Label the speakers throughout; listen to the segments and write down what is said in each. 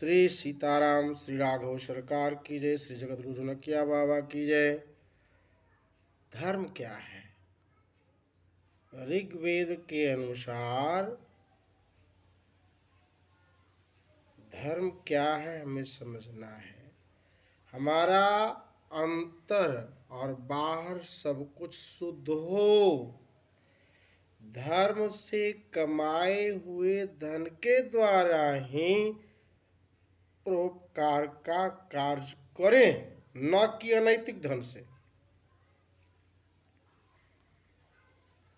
Speaker 1: श्री सीताराम श्री राघव सरकार की जय। श्री जगत गुरु जनकिया बाबा की जय। धर्म क्या है? ऋग्वेद के अनुसार धर्म क्या है हमें समझना है। हमारा अंतर और बाहर सब कुछ शुद्ध हो। धर्म से कमाए हुए धन के द्वारा ही परोपकार का कार्य करें, न कि अनैतिक धन से।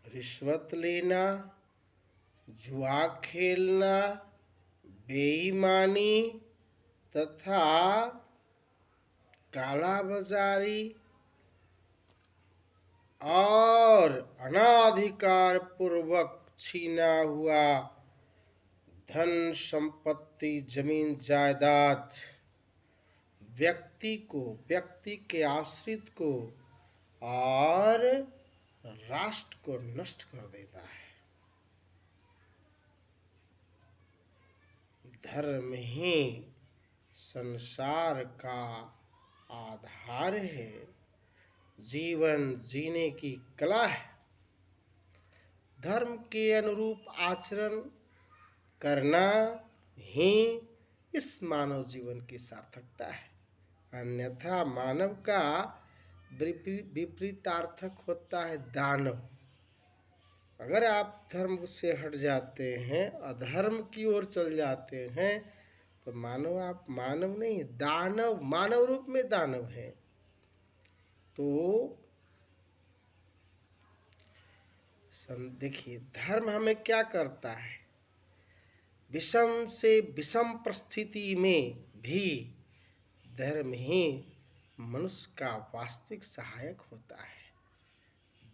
Speaker 1: रिश्वत लेना, जुआ खेलना, बेईमानी तथा काला बाजारी और अनाधिकार पूर्वक छीना हुआ धन संपत्ति जमीन जायदाद व्यक्ति के आश्रित को और राष्ट्र को नष्ट कर देता है। धर्म ही संसार का आधार है, जीवन जीने की कला है। धर्म के अनुरूप आचरण करना ही इस मानव जीवन की सार्थकता है। अन्यथा मानव का विपरीतार्थक होता है दानव। अगर आप धर्म से हट जाते हैं, अधर्म की ओर चल जाते हैं, तो मानव आप मानव नहीं, दानव, मानव रूप में दानव है। तो देखिए, धर्म हमें क्या करता है? विषम से विषम परिस्थिति में भी धर्म ही मनुष्य का वास्तविक सहायक होता है।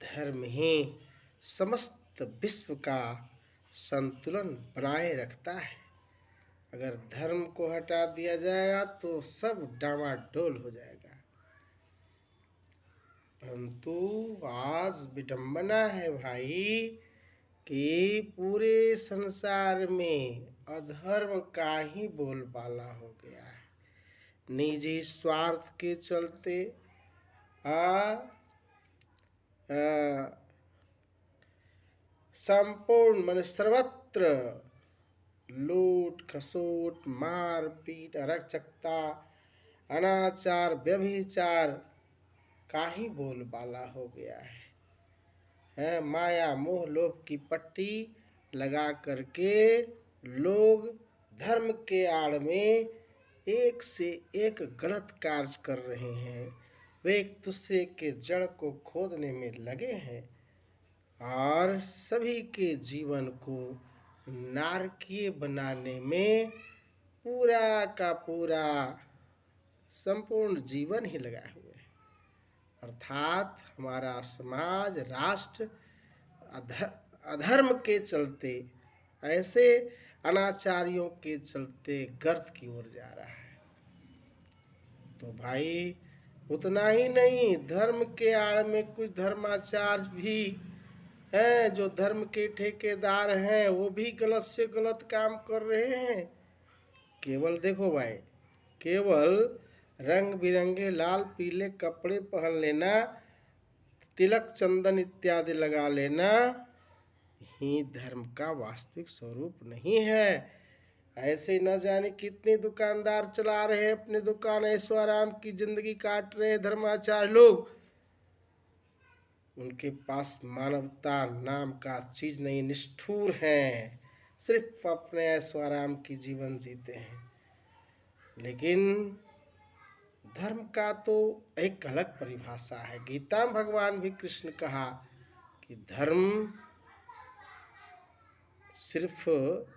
Speaker 1: धर्म ही समस्त विश्व का संतुलन बनाए रखता है। अगर धर्म को हटा दिया जाएगा तो सब डामाडोल हो जाएगा। परंतु आज विडंबना है भाई कि पूरे संसार में अधर्म का ही बोलबाला हो गया है। निजी स्वार्थ के चलते संपूर्ण मन सर्वत्र लूट खसोट, मार पीट, अराजकता, अनाचार, व्यभिचार का ही बोलबाला हो गया है। माया मोह लोभ की पट्टी लगा करके लोग धर्म के आड़ में एक से एक गलत कार्य कर रहे हैं। वे एक दूसरे के जड़ को खोदने में लगे हैं और सभी के जीवन को नारकीय बनाने में पूरा का पूरा संपूर्ण जीवन ही लगाए हुए हैं। अर्थात हमारा समाज, राष्ट्र अधर्म के चलते, ऐसे अनाचारियों के चलते गर्त की ओर जा रहा है। तो भाई उतना ही नहीं, धर्म के आड़ में कुछ धर्माचार्य भी हैं जो धर्म के ठेकेदार हैं, वो भी गलत से गलत काम कर रहे हैं। केवल देखो भाई, केवल रंग बिरंगे लाल पीले कपड़े पहन लेना, तिलक चंदन इत्यादि लगा लेना ही धर्म का वास्तविक स्वरूप नहीं है। ऐसे न जाने कितने दुकानदार चला रहे हैं अपने दुकान, ऐशो आराम की जिंदगी काट रहे धर्माचार्य लोग। उनके पास मानवता नाम का चीज नहीं, निष्ठुर हैं, सिर्फ अपने ऐशो आराम की जीवन जीते हैं। लेकिन धर्म का तो एक अलग परिभाषा है। गीता में भगवान भी कृष्ण कहा कि धर्म सिर्फ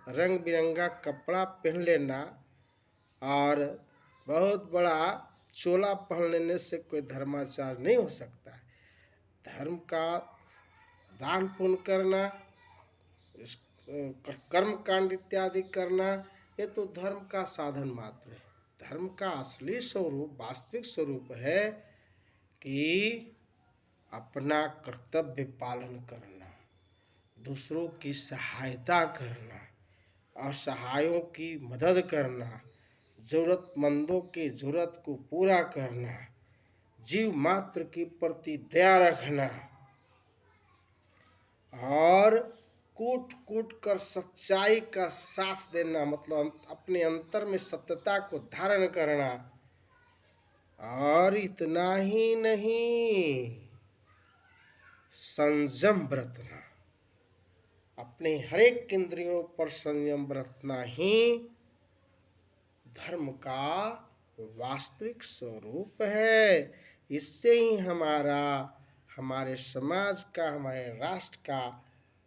Speaker 1: रंग बिरंगा कपड़ा पहन लेना और बहुत बड़ा चोला पहन लेने से कोई धर्माचार नहीं हो सकता है। धर्म का दान पुण्य करना, कर्म कांड इत्यादि करना, ये तो धर्म का साधन मात्र है। धर्म का असली स्वरूप, वास्तविक स्वरूप है कि अपना कर्तव्य पालन करना, दूसरों की सहायता करना, असहायों की मदद करना, जरूरतमंदों की जरूरत को पूरा करना, जीव मात्र के प्रति दया रखना और कूट कूट कर सच्चाई का साथ देना, मतलब अपने अंतर में सत्यता को धारण करना। और इतना ही नहीं, संयम बरतना, अपने हरेक इंद्रियों पर संयम बरतना ही धर्म का वास्तविक स्वरूप है। इससे ही हमारे समाज का, हमारे राष्ट्र का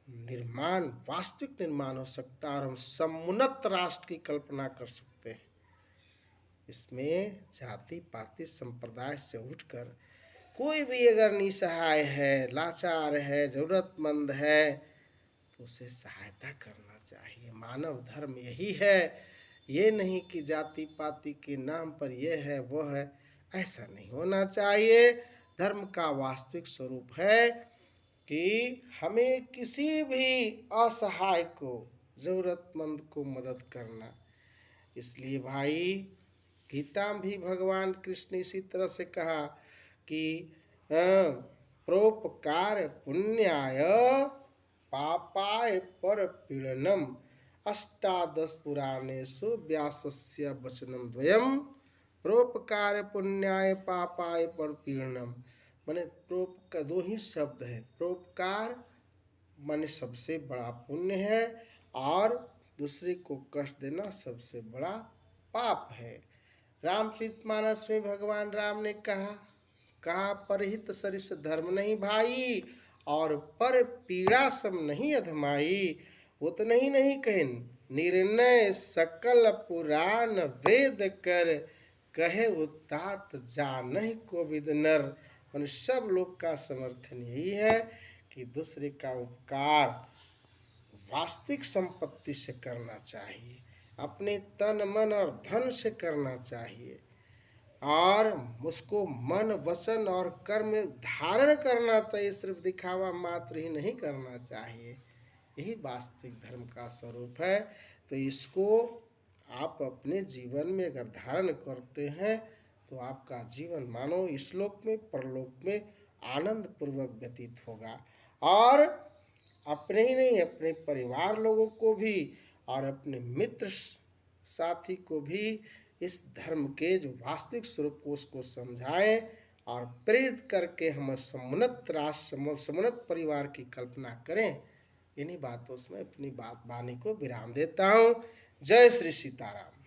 Speaker 1: निर्माण, वास्तविक निर्माण हो सकता है और हम समुन्नत राष्ट्र की कल्पना कर सकते हैं। इसमें जाति पाति संप्रदाय से उठकर कोई भी अगर निसहाय है, लाचार है, जरूरतमंद है, तो उसे सहायता करना चाहिए। मानव धर्म यही है। ये नहीं कि जाति पाति के नाम पर यह है वो है, ऐसा नहीं होना चाहिए। धर्म का वास्तविक स्वरूप है कि हमें किसी भी असहाय को, जरूरतमंद को मदद करना। इसलिए भाई, गीता में भी भगवान कृष्ण इसी तरह से कहा कि परोपकार पुण्याय पापाय परपीडनम अष्टादश पुराणेषु व्यासस्य वचनम द्वयम्। परोपकार पुण्याय पापाय परपीडनम, माने परोपकार दो ही शब्द है। परोपकार माने सबसे बड़ा पुण्य है और दूसरे को कष्ट देना सबसे बड़ा पाप है। रामचरितमानस में भगवान राम ने कहा परहित सरिस धर्म नहीं भाई और पर पीड़ा सम नहीं अधमाई। उतना ही नहीं कहे, निर्णय सकल पुराण वेद कर कहे उतात जानहि कोविद नर। मन सब लोग का समर्थन यही है कि दूसरे का उपकार वास्तविक संपत्ति से करना चाहिए, अपने तन मन और धन से करना चाहिए और उसको मन वचन और कर्म धारण करना चाहिए। सिर्फ दिखावा मात्र ही नहीं करना चाहिए। यही वास्तविक धर्म का स्वरूप है। तो इसको आप अपने जीवन में अगर धारण करते हैं तो आपका जीवन मानो इस लोक में परलोक में आनंद पूर्वक व्यतीत होगा और अपने ही नहीं, अपने परिवार लोगों को भी और अपने मित्र साथी को भी इस धर्म के जो वास्तविक स्वरूप को उसको समझाएं और प्रेरित करके हम समुन्नत राष्ट्र, समुन्नत परिवार की कल्पना करें। इन्हीं बातों से मैं अपनी वाणी को विराम देता हूँ। जय श्री सीताराम।